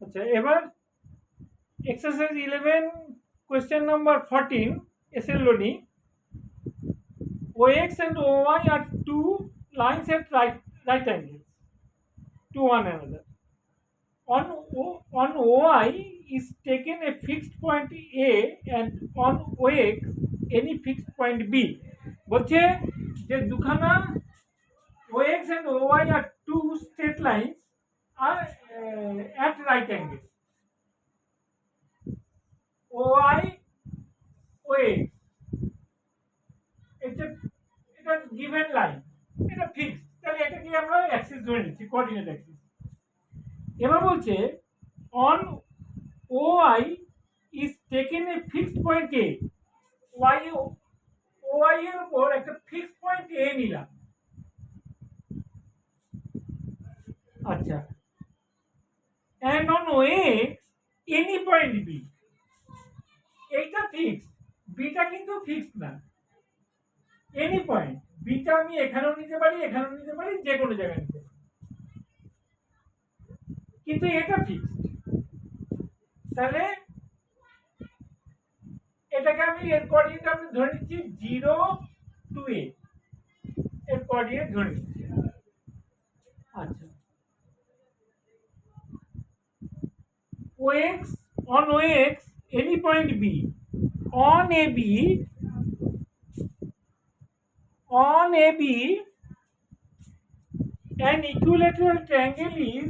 আচ্ছা, এবার exercise 11 question number 14 SL lonely OX and OY are two lines at right angles to one another. On OY is taken a fixed point A and on OX any fixed point B. বলছে যে দুখানা OX and OY are two straight lines are at right angles. OY OX এটা given line, এটা fixed, তাহলে এটাকে আমরা Axis ধরে নিচ্ছি, কোঅর্ডিনেট অ্যাক্সিস। এবার বলছে on OI is taken a fixed point A, OI এর উপর একটা ফিক্সড পয়েন্ট A নিলাম। আচ্ছা, and on OX any point B, এইটা ফিক্সড, বিটা কিন্তু ফিক্সড না। এনি পয়েন্ট বিটা আমি এখানেও নিতে পারি, এখানেও নিতে পারি, যে কোনো জায়গায় নিতে পারি, কিন্তু এটা ফিক্সড। তাহলে এটাকে আমি এর কোঅর্ডিনেট আমি ধরে নিচ্ছি 0 to A, এর কোঅর্ডিনেট ধরে নিচ্ছি। আচ্ছা, OX on OX any point B on AB an equilateral triangle is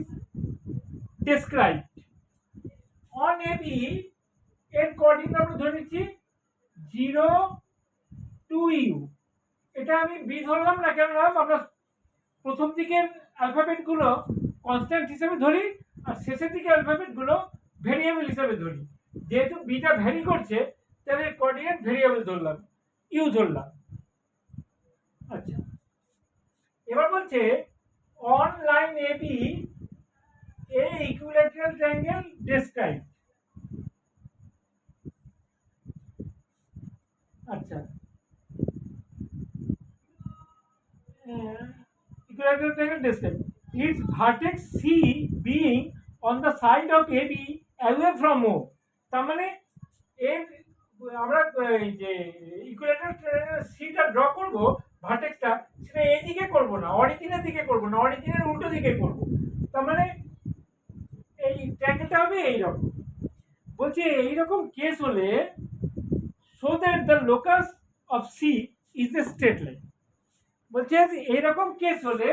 described. On AB এর কোঅর্ডিনেট আমরা ধরে নিচ্ছি 0 to U। এটা আমি বি ধরলাম না, কেন আমরা প্রথম দিকের অ্যালফাবেট গুলো কনস্ট্যান্ট হিসেবে ধরি আর শেষের দিকে অ্যালফাবেট গুলো ভেরিয়েবল হিসেবে ধরি। যেহেতু বিটা ভ্যারি করছে তাহলে কোঅর্ডিনেট ভেরিয়েবল ধরলাম, ইউ ধরলাম। আচ্ছা, এবার বলছে on line AB a equilateral triangle described. আচ্ছা, equilateral triangle described. Its vertex C being on the side of AB away from O. তার মানে এর আমরা এই যে ইকুইলেটারাল ট্রায়াঙ্গেল সিটা ড্র করব, ভার্টেক্সটা সেটা এই দিকে করব না, অরিজিনের দিকে করব না, অরিজিনের উল্টো দিকে করব। তার মানে এই ট্রায়াঙ্গেলটা হবে এইরকম। বলছে এইরকম কেস হলে so that the locus of C is a straight line. বলছে এইরকম কেস হলে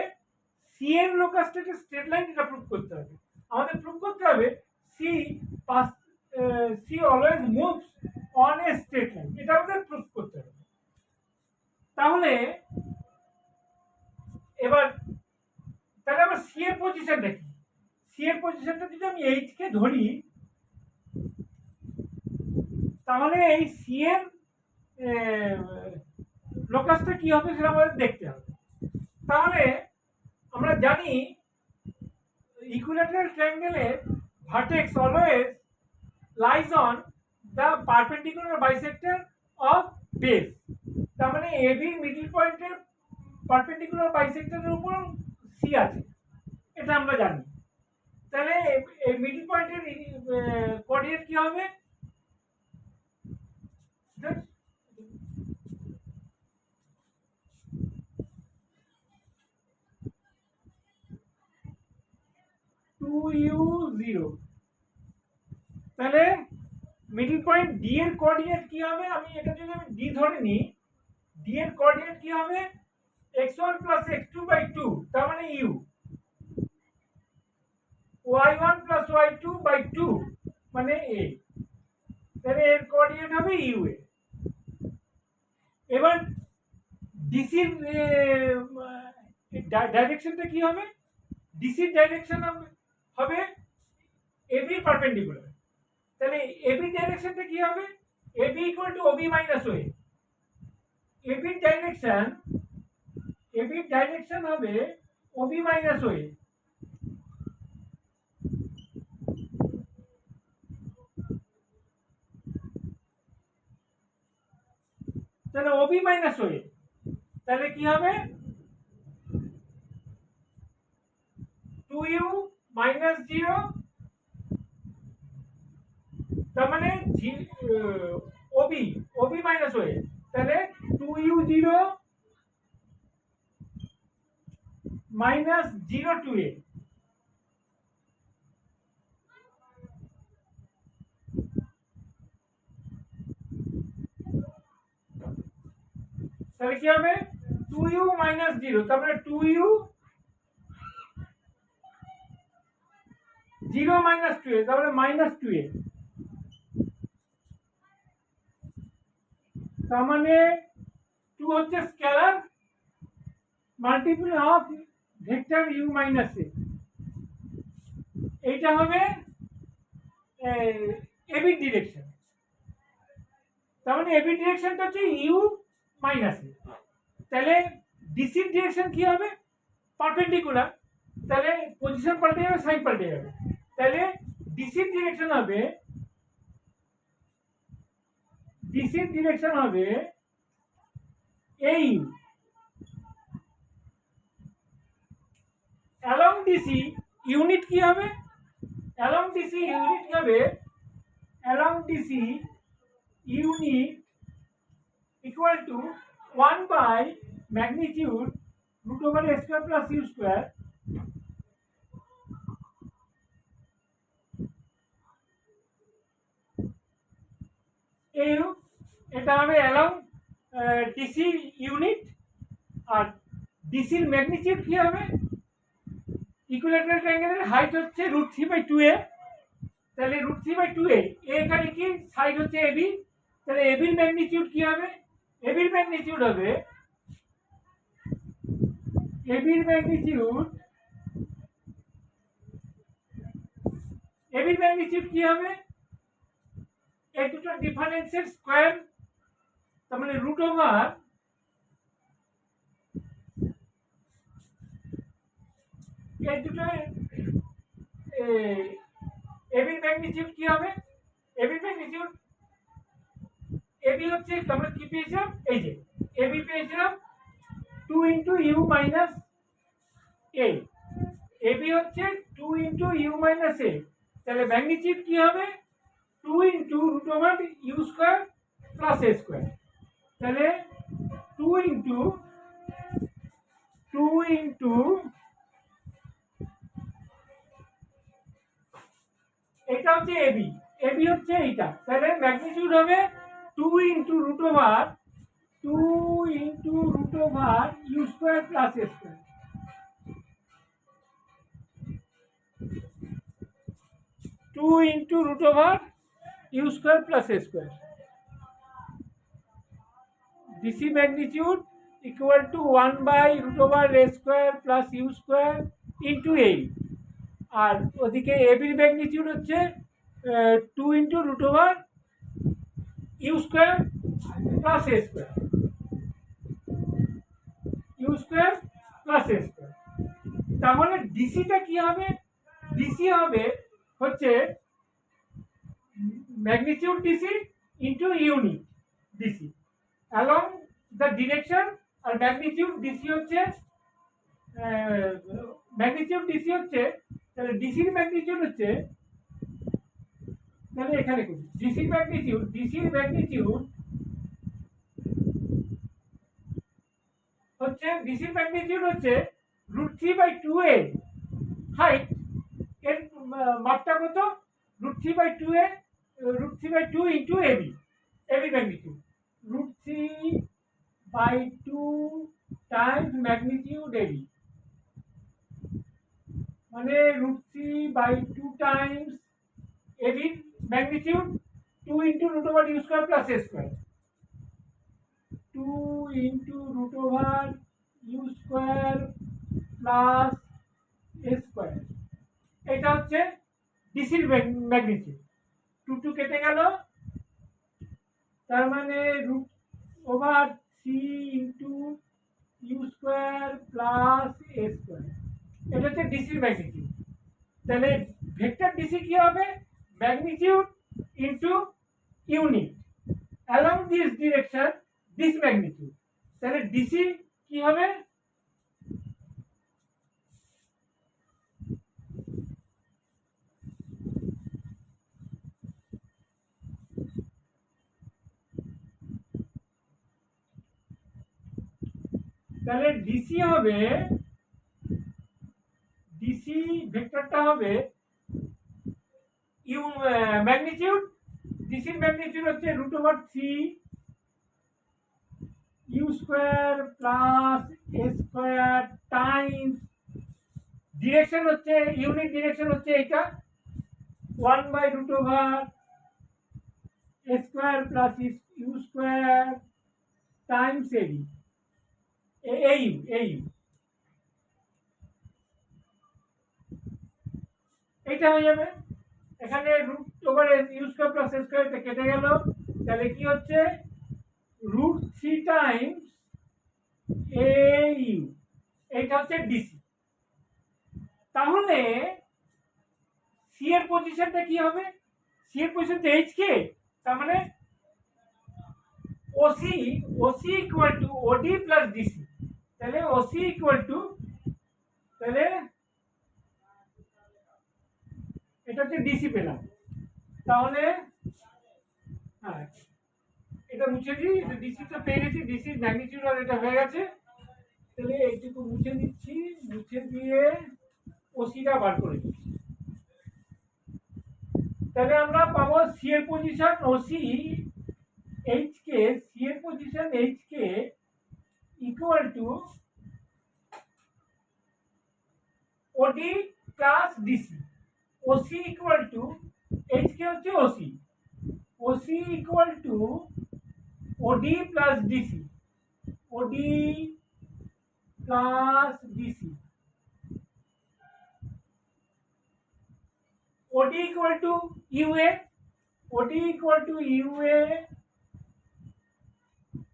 সি এর লোকাসটা একটা স্ট্রেট লাইন, এটা প্রুভ করতে হবে। আমাদের প্রুভ করতে হবে C always moves on a straight line, এটা আমাদের প্রুভ করতে হবে। তাহলে এবার তাহলে আমরা সি এর পজিশন দেখি। সি এর পজিশনটা যদি আমি এইচ কে ধরি, তাহলে এই সি এর লোকাসটা কি হবে সেটা আমাদের দেখতে হবে। তাহলে আমরা জানি ইকুইলেটারাল ট্রায়াঙ্গেলের vertex always lies on the perpendicular bisector of base. তার মানে এবি মিডল পয়েন্টের পারপেন্ডিকুলার বাইসেক্টরের উপর সি আছে, এটা আমরা জানি। তাহলে এই মিডল পয়েন্টের কোঅর্ডিনেট কি হবে? 2u0। তাহলে মিডল পয়েন্ট ডি এর কোঅর্ডিনেট কি হবে? আমি এটা যদি আমি ডি ধরে নিই, ডি এর কোঅর্ডিনেট কি হবে? x1 + x2 / 2, তার মানে ইউ। y1 + y2 / 2 মানে এ, তাহলে এর কোঅর্ডিনেট হবে ইউ এ। এবার ডিসির ডাইরেকশনটা কি হবে? ডিসির ডাইরেকশন হবে এবি পারপেন্ডিকুলার। তাহলে এবি ডাইরেকশনটা কি হবে? AB = OB - OA। এবির ডাইরেকশন হবে OB - OA। তাহলে OB - OA, তাহলে কি হবে? 2u - 0 তার মানে ওবি ওবি মাইনাস ওএ, তাহলে 2u0 মাইনাস 0 টু এ। তাহলে কি হবে 2u মাইনাস 0, তারপরে 2u 0 মাইনাস 2a, তারপরে মাইনাস 2a। তার মানে 2 হচ্ছে scalar multiple of vector u minus a, এইটা হবে এবি ডিরেকশন। তার মানে এবি ডিরেকশনটা হচ্ছে ইউ মাইনাস এ। তাহলে ডিসির ডিরেকশন কি হবে পারপেন্ডিকুলার, তাহলে পজিশন পাল্টে যাবে, সাইন পাল্টে যাবে। তাহলে ডিসির ডিরেকশন হবে এই অ্যালং ডিসি ইউনিট কি হবে, along DC unit equal to 1 by magnitude root over a square plus u square এটা হবে অ্যালং ডিসি ইউনিট। আর ডিসির ম্যাগনিটিউড কি হবে, ইকুইল্যাটারাল ট্রায়াঙ্গেলের হাইট হচ্ছে √3/2a, তাহলে √3/2a, এখানে কি সাইড হচ্ছে এবি, তাহলে এবির ম্যাগনিটিউড কি হবে, এবির ম্যাগনিটিউড কি হবে এই দুটো ডিফারেন্সের স্কয়ার, তার মানে রুট ওভার এই দুটো এবির ম্যাগনিটিউড কি হবে, এবি ম্যাগনিটিউড এবি হচ্ছে আমরা কি পেয়েছিলাম, এই যে এবি পেয়েছিলাম 2 into u minus a, AB হচ্ছে 2 ইনটু ইউ মাইনাস এ, তাহলে ম্যাগনিটিউড কি হবে 2 into root over u square plus a square. তাহলে 2 ইনটু এটা হচ্ছে এবি, এবি হচ্ছে এইটা, তাহলে ম্যাগনিটিউড হবে 2 into root over u square plus a square. Two into root over u square plus a square. DC magnitude equal to 1 by root over a square plus u square into a, আর ওদিকে এবির magnitude হচ্ছে 2 into root over u square plus a square, তাহলে ডিসিটা কি হবে, DC হবে হচ্ছে magnitude DC into unit DC along the direction, আর ম্যাগনিটিউড ডিসি হচ্ছে তাহলে ডিসির ম্যাগনিটিউড হচ্ছে, তাহলে এখানে করি ডিসির ম্যাগনিটিউড হচ্ছে √3/2a হাইট, এর মাপটা কত √3/2a, √3/2 into AB, AB magnitude √3/2 times magnitude AB, মানে √3/2 times AB magnitude 2 into root over u square plus a square, 2 into root over u square plus a square. এটা হচ্ছে ডিসির ম্যাগনিটিউড, 2 কেটে গেল, তার মানে root over 3 into u square plus a square, এটা হচ্ছে ডিসির ম্যাগনিটিউড। তাহলে ভেক্টর ডিসি কি হবে, magnitude into unit along this direction this magnitude, তাহলে ডিসি কি হবে তাহলে ডিসি হবে, ডিসি ভেক্টরটা হবে ইউ ম্যাগনিটিউড, ডিসির ম্যাগনিটিউড হচ্ছে √3 u square plus a square times, direction হচ্ছে ইউনিট ডিরেকশন হচ্ছে এটা 1/√a square plus u square times AB AU AU, এইটা হয়ে যাবে। এখানে √ওভার ইউ স্কোয়ার প্লাস এ স্কোয়ারটা কেটে গেল, তাহলে কি হচ্ছে √3 টাইমস এইউ, এইটা হচ্ছে ডিসি। তাহলে সি এর পজিশনটা কি হবে, সি এর পজিশনটা এইচ কে, তার মানে OC, OC equal to OD plus DC, তাহলে ওসি ইকুয়াল টু, তাহলে এটা হচ্ছে ডিসি পেলাম। তাহলে হ্যাঁ এটা মুছে দিই, এটা ডিসি তো পেয়ে গেছি, ডিসির ম্যাগনিটিউড আর এটা হয়ে গেছে, তাহলে এইটুকু মুছে দিচ্ছি, মুছে দিয়ে ওসিটা বার করে দিচ্ছি। তাহলে আমরা পাবো সি এর position OC H K, C এর position H K equal to OD plus DC, OC equal to H K হচ্ছে OC, OC equal to OD plus DC, OD plus DC, OD equal to u a, OD equal to u a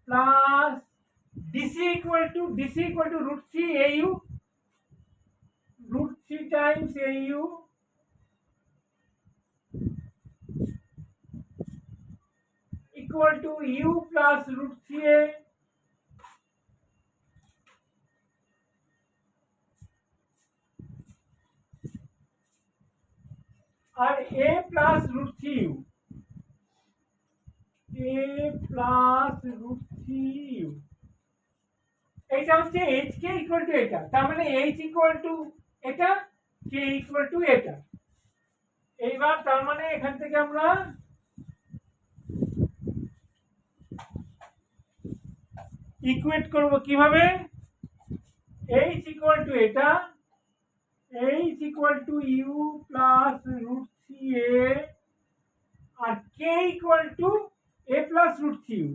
plus DC equal to √3 AU, √3 times AU equal to U plus √3A আর A plus √3U, A plus √3U, এইটা হচ্ছে HK equal to এটা, তার মানে H equal to এটা, K equal to এটা। এইবার তার মানে এখান থেকে আমরা ইকুয়েট করব কিভাবে, H ইকুয়াল টু এটা, H equal to U plus √3A আর K equal to A plus √3U,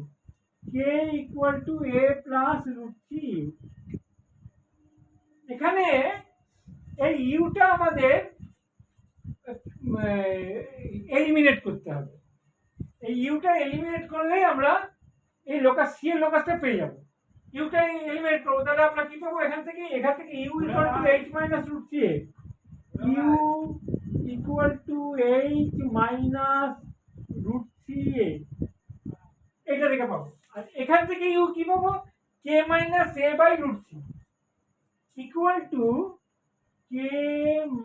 K equal to A plus √3U। এখানে এই ইউটা আমাদের এলিমিনেট করতে হবে, এই ইউটা এলিমিনেট করলেই আমরা এই লোকাস সি এর লোকাসটা পেয়ে যাব। ইউটা এলিমিনেট করব, তাহলে আমরা কি পাবো এখান থেকে u equal to H minus √3A, u equal to H minus √3A, এটা থেকে পাবো। আর এখান থেকে ইউ কি পাবো, k minus a by √3 equal to k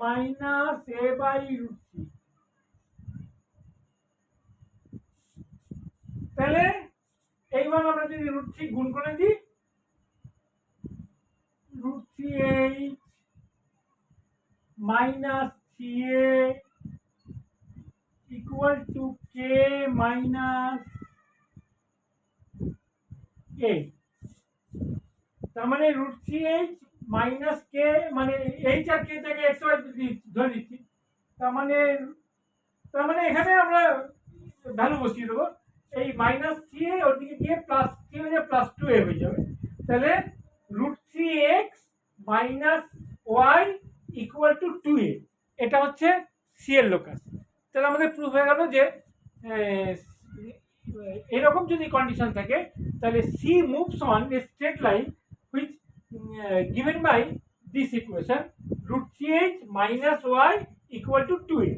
minus a by √3। তাহলে এইবার আমরা যদি √3 গুণ করে দিই, √3H minus 3A equal to k minus a, তার মানে √3H মাইনাস কে, মানে এইচ আর কে থেকে এক্স ওয়াই ধরে দিচ্ছি, তার মানে এখানে আমরা ভ্যালু বসিয়ে দেবো, এই -3A ওদিকে গিয়ে +3 হয়ে যাবে, +2A হয়ে যাবে। তাহলে √3x minus Y equal to 2A, এটা হচ্ছে সি এর লোকাস। তাহলে আমাদের প্রুফ হয়ে গেল যে এরকম যদি কন্ডিশন থাকে তাহলে C moves on a straight line which given by this equation √3h minus y equal to 2A.